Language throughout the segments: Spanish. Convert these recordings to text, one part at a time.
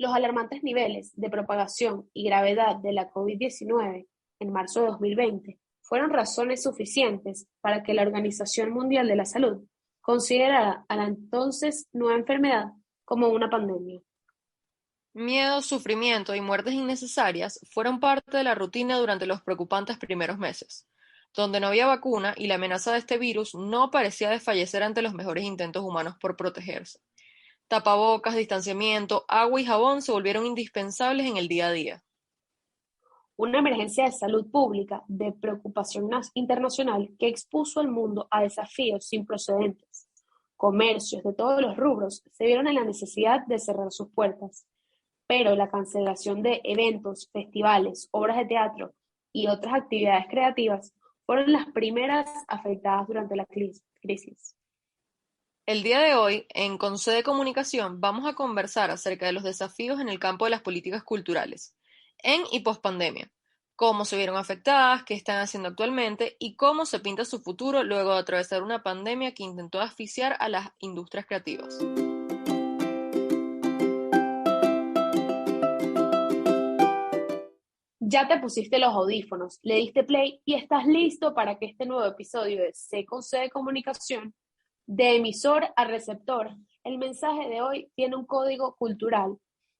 Los alarmantes niveles de propagación y gravedad de la COVID-19 en marzo de 2020 fueron razones suficientes para que la Organización Mundial de la Salud considerara a la entonces nueva enfermedad como una pandemia. Miedo, sufrimiento y muertes innecesarias fueron parte de la rutina durante los preocupantes primeros meses, donde no había vacuna y la amenaza de este virus no parecía desfallecer ante los mejores intentos humanos por protegerse. Tapabocas, distanciamiento, agua y jabón se volvieron indispensables en el día a día. Una emergencia de salud pública de preocupación internacional que expuso al mundo a desafíos sin precedentes. Comercios de todos los rubros se vieron en la necesidad de cerrar sus puertas, pero la cancelación de eventos, festivales, obras de teatro y otras actividades creativas fueron las primeras afectadas durante la crisis. El día de hoy, en Conce de Comunicación, vamos a conversar acerca de los desafíos en el campo de las políticas culturales, en y pospandemia, cómo se vieron afectadas, qué están haciendo actualmente y cómo se pinta su futuro luego de atravesar una pandemia que intentó asfixiar a las industrias creativas. Ya te pusiste los audífonos, le diste play y estás listo para que este nuevo episodio de C con C de Comunicación, de emisor a receptor. El mensaje de hoy tiene un código cultural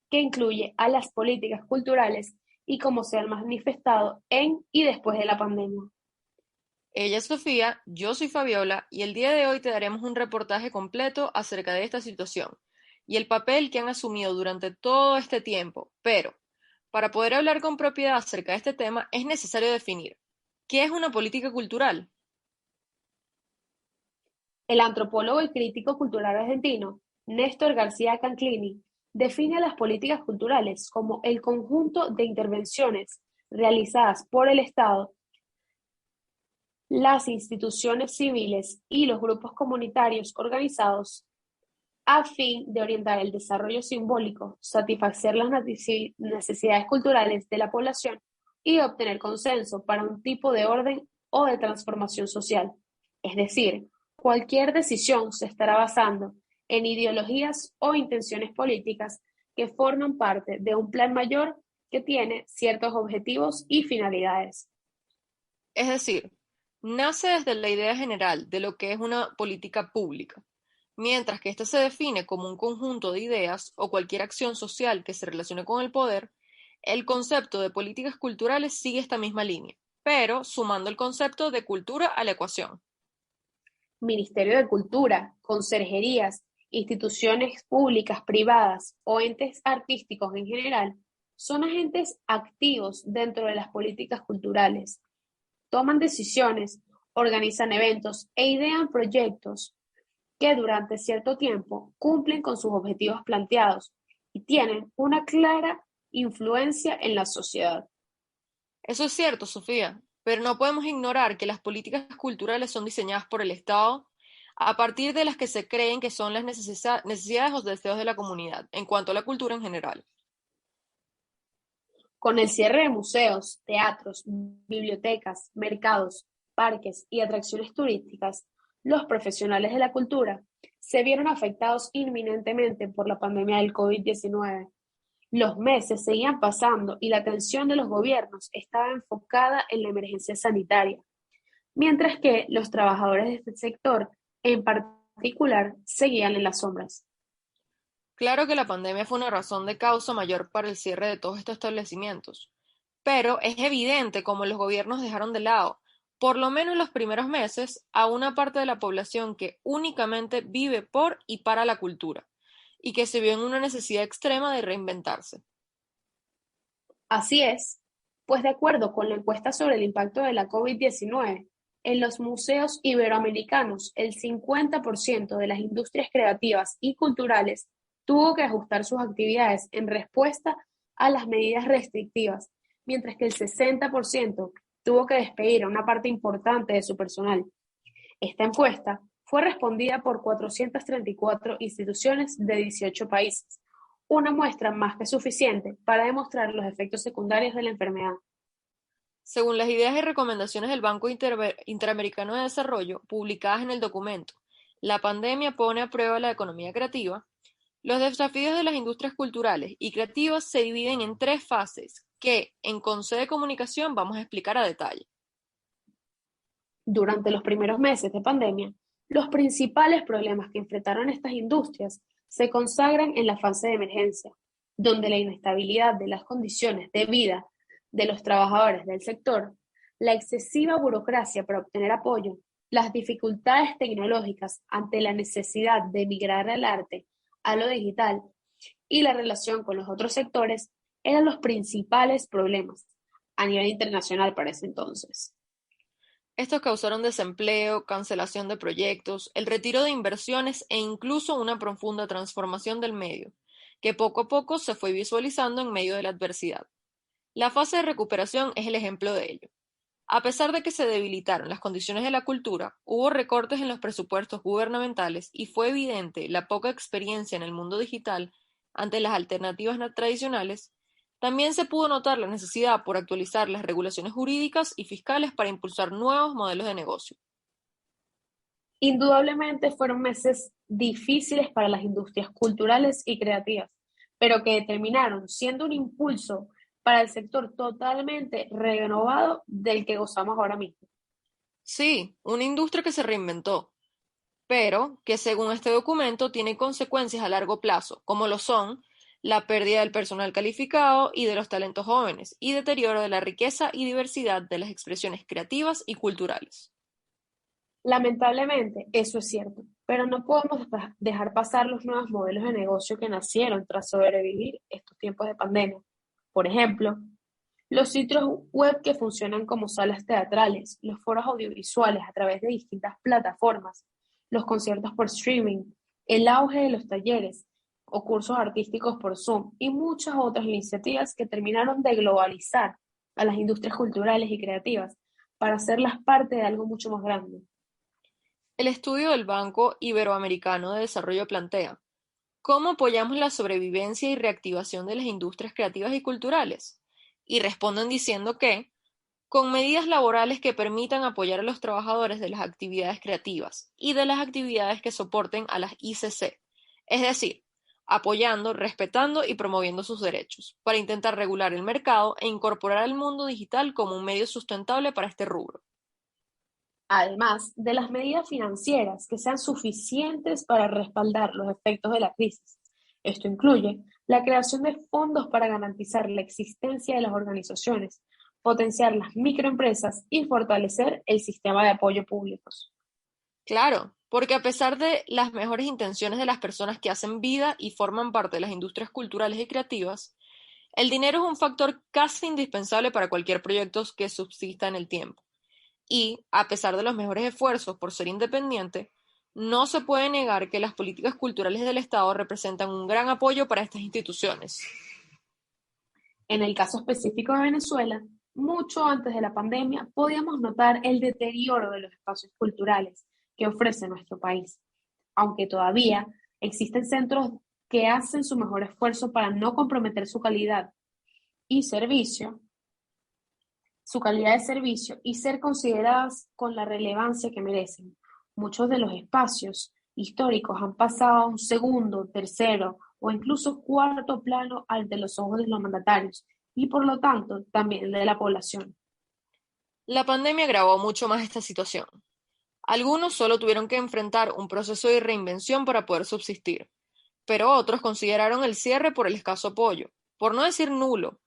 que incluye a las políticas culturales y cómo se han manifestado en y después de la pandemia. Ella es Sofía, yo soy Fabiola y el día de hoy te daremos un reportaje completo acerca de esta situación y el papel que han asumido durante todo este tiempo, pero para poder hablar con propiedad acerca de este tema es necesario definir ¿qué es una política cultural? El antropólogo y crítico cultural argentino Néstor García Canclini define las políticas culturales como el conjunto de intervenciones realizadas por el Estado, las instituciones civiles y los grupos comunitarios organizados a fin de orientar el desarrollo simbólico, satisfacer las necesidades culturales de la población y obtener consenso para un tipo de orden o de transformación social. Es decir, cualquier decisión se estará basando en ideologías o intenciones políticas que forman parte de un plan mayor que tiene ciertos objetivos y finalidades. Es decir, nace desde la idea general de lo que es una política pública, mientras que ésta se define como un conjunto de ideas o cualquier acción social que se relacione con el poder, el concepto de políticas culturales sigue esta misma línea, pero sumando el concepto de cultura a la ecuación. Ministerio de Cultura, conserjerías, instituciones públicas, privadas o entes artísticos en general son agentes activos dentro de las políticas culturales. Toman decisiones, organizan eventos e idean proyectos que durante cierto tiempo cumplen con sus objetivos planteados y tienen una clara influencia en la sociedad. Eso es cierto, Sofía, pero no podemos ignorar que las políticas culturales son diseñadas por el Estado a partir de las que se creen que son las necesidades o deseos de la comunidad, en cuanto a la cultura en general. Con el cierre de museos, teatros, bibliotecas, mercados, parques y atracciones turísticas, los profesionales de la cultura se vieron afectados inminentemente por la pandemia del COVID-19. Los meses seguían pasando y la atención de los gobiernos estaba enfocada en la emergencia sanitaria, mientras que los trabajadores de este sector en particular seguían en las sombras. Claro que la pandemia fue una razón de causa mayor para el cierre de todos estos establecimientos, pero es evidente cómo los gobiernos dejaron de lado, por lo menos los primeros meses, a una parte de la población que únicamente vive por y para la cultura, y que se vio en una necesidad extrema de reinventarse. Así es, pues de acuerdo con la encuesta sobre el impacto de la COVID-19, en los museos iberoamericanos el 50% de las industrias creativas y culturales tuvo que ajustar sus actividades en respuesta a las medidas restrictivas, mientras que el 60% tuvo que despedir a una parte importante de su personal. Esta encuesta fue respondida por 434 instituciones de 18 países, una muestra más que suficiente para demostrar los efectos secundarios de la enfermedad. Según las ideas y recomendaciones del Banco Interamericano de Desarrollo, publicadas en el documento, la pandemia pone a prueba la economía creativa. Los desafíos de las industrias culturales y creativas se dividen en tres fases que, en Conce de Comunicación, vamos a explicar a detalle. Durante los primeros meses de pandemia, los principales problemas que enfrentaron estas industrias se consagran en la fase de emergencia, donde la inestabilidad de las condiciones de vida de los trabajadores del sector, la excesiva burocracia para obtener apoyo, las dificultades tecnológicas ante la necesidad de migrar al arte a lo digital y la relación con los otros sectores eran los principales problemas a nivel internacional para ese entonces. Estos causaron desempleo, cancelación de proyectos, el retiro de inversiones e incluso una profunda transformación del medio, que poco a poco se fue visualizando en medio de la adversidad. La fase de recuperación es el ejemplo de ello. A pesar de que se debilitaron las condiciones de la cultura, hubo recortes en los presupuestos gubernamentales y fue evidente la poca experiencia en el mundo digital ante las alternativas tradicionales. También se pudo notar la necesidad por actualizar las regulaciones jurídicas y fiscales para impulsar nuevos modelos de negocio. Indudablemente fueron meses difíciles para las industrias culturales y creativas, pero que terminaron siendo un impulso para el sector totalmente renovado del que gozamos ahora mismo. Sí, una industria que se reinventó, pero que según este documento tiene consecuencias a largo plazo, como lo son la pérdida del personal calificado y de los talentos jóvenes, y deterioro de la riqueza y diversidad de las expresiones creativas y culturales. Lamentablemente, eso es cierto, pero no podemos dejar pasar los nuevos modelos de negocio que nacieron tras sobrevivir estos tiempos de pandemia. Por ejemplo, los sitios web que funcionan como salas teatrales, los foros audiovisuales a través de distintas plataformas, los conciertos por streaming, el auge de los talleres o cursos artísticos por Zoom y muchas otras iniciativas que terminaron de globalizar a las industrias culturales y creativas para hacerlas parte de algo mucho más grande. El estudio del Banco Iberoamericano de Desarrollo plantea: ¿cómo apoyamos la sobrevivencia y reactivación de las industrias creativas y culturales? Y responden diciendo que, con medidas laborales que permitan apoyar a los trabajadores de las actividades creativas y de las actividades que soporten a las ICC, es decir, apoyando, respetando y promoviendo sus derechos, para intentar regular el mercado e incorporar al mundo digital como un medio sustentable para este rubro. Además de las medidas financieras que sean suficientes para respaldar los efectos de la crisis. Esto incluye la creación de fondos para garantizar la existencia de las organizaciones, potenciar las microempresas y fortalecer el sistema de apoyo públicos. Claro, porque a pesar de las mejores intenciones de las personas que hacen vida y forman parte de las industrias culturales y creativas, el dinero es un factor casi indispensable para cualquier proyecto que subsista en el tiempo. Y, a pesar de los mejores esfuerzos por ser independiente, no se puede negar que las políticas culturales del Estado representan un gran apoyo para estas instituciones. En el caso específico de Venezuela, mucho antes de la pandemia, podíamos notar el deterioro de los espacios culturales que ofrece nuestro país, aunque todavía existen centros que hacen su mejor esfuerzo para no comprometer y servicio, su calidad de servicio y ser consideradas con la relevancia que merecen. Muchos de los espacios históricos han pasado a un segundo, tercero o incluso cuarto plano al de los ojos de los mandatarios y por lo tanto también de la población. La pandemia agravó mucho más esta situación. Algunos solo tuvieron que enfrentar un proceso de reinvención para poder subsistir, pero otros consideraron el cierre por el escaso apoyo, por no decir nulo,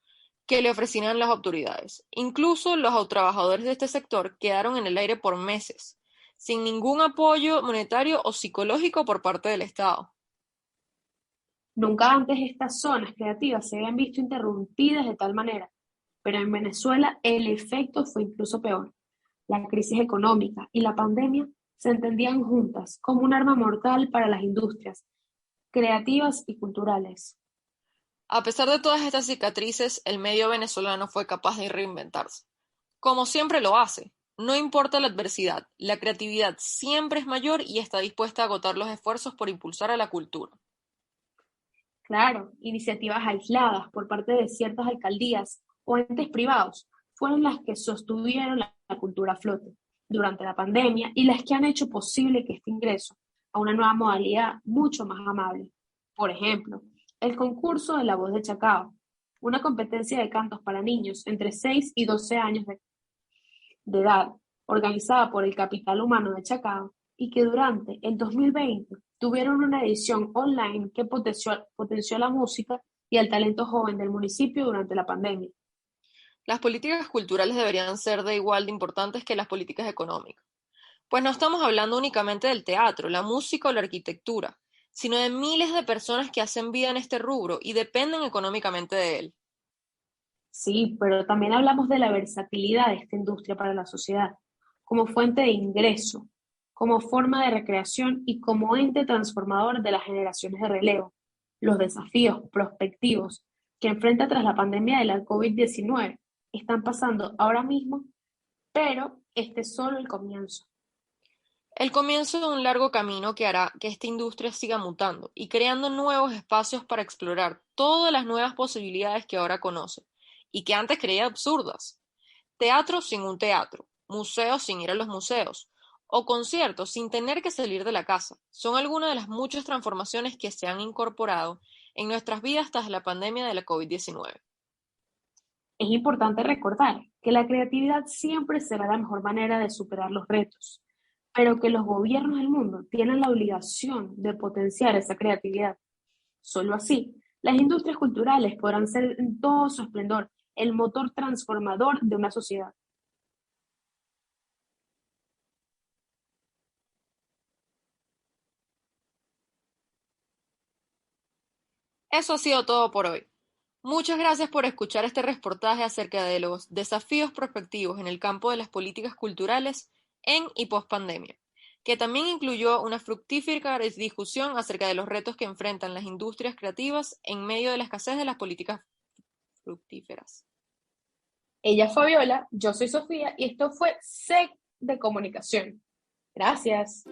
que le ofrecían las autoridades. Incluso los trabajadores de este sector quedaron en el aire por meses, sin ningún apoyo monetario o psicológico por parte del Estado. Nunca antes estas zonas creativas se habían visto interrumpidas de tal manera, pero en Venezuela el efecto fue incluso peor. La crisis económica y la pandemia se entendían juntas como un arma mortal para las industrias creativas y culturales. A pesar de todas estas cicatrices, el medio venezolano fue capaz de reinventarse. Como siempre lo hace, no importa la adversidad, la creatividad siempre es mayor y está dispuesta a agotar los esfuerzos por impulsar a la cultura. Claro, iniciativas aisladas por parte de ciertas alcaldías o entes privados fueron las que sostuvieron la cultura a flote durante la pandemia y las que han hecho posible que este ingreso a una nueva modalidad mucho más amable. Por ejemplo, el concurso de La Voz de Chacao, una competencia de cantos para niños entre 6 y 12 años de edad, organizada por el Capital Humano de Chacao, y que durante el 2020 tuvieron una edición online que potenció la música y el talento joven del municipio durante la pandemia. Las políticas culturales deberían ser de igual de importantes que las políticas económicas. Pues no estamos hablando únicamente del teatro, la música o la arquitectura, sino de miles de personas que hacen vida en este rubro y dependen económicamente de él. Sí, pero también hablamos de la versatilidad de esta industria para la sociedad, como fuente de ingreso, como forma de recreación y como ente transformador de las generaciones de relevo. Los desafíos prospectivos que enfrenta tras la pandemia de la COVID-19 están pasando ahora mismo, pero este es solo el comienzo. El comienzo de un largo camino que hará que esta industria siga mutando y creando nuevos espacios para explorar todas las nuevas posibilidades que ahora conoce y que antes creía absurdas. Teatro sin un teatro, museos sin ir a los museos, o conciertos sin tener que salir de la casa, son algunas de las muchas transformaciones que se han incorporado en nuestras vidas tras la pandemia de la COVID-19. Es importante recordar que la creatividad siempre será la mejor manera de superar los retos, pero que los gobiernos del mundo tienen la obligación de potenciar esa creatividad. Solo así, las industrias culturales podrán ser en todo su esplendor el motor transformador de una sociedad. Eso ha sido todo por hoy. Muchas gracias por escuchar este reportaje acerca de los desafíos prospectivos en el campo de las políticas culturales en y post pandemia, que también incluyó una fructífera discusión acerca de los retos que enfrentan las industrias creativas en medio de la escasez de las políticas fructíferas. Ella fue Viola, yo soy Sofía y esto fue SEC de Comunicación. Gracias.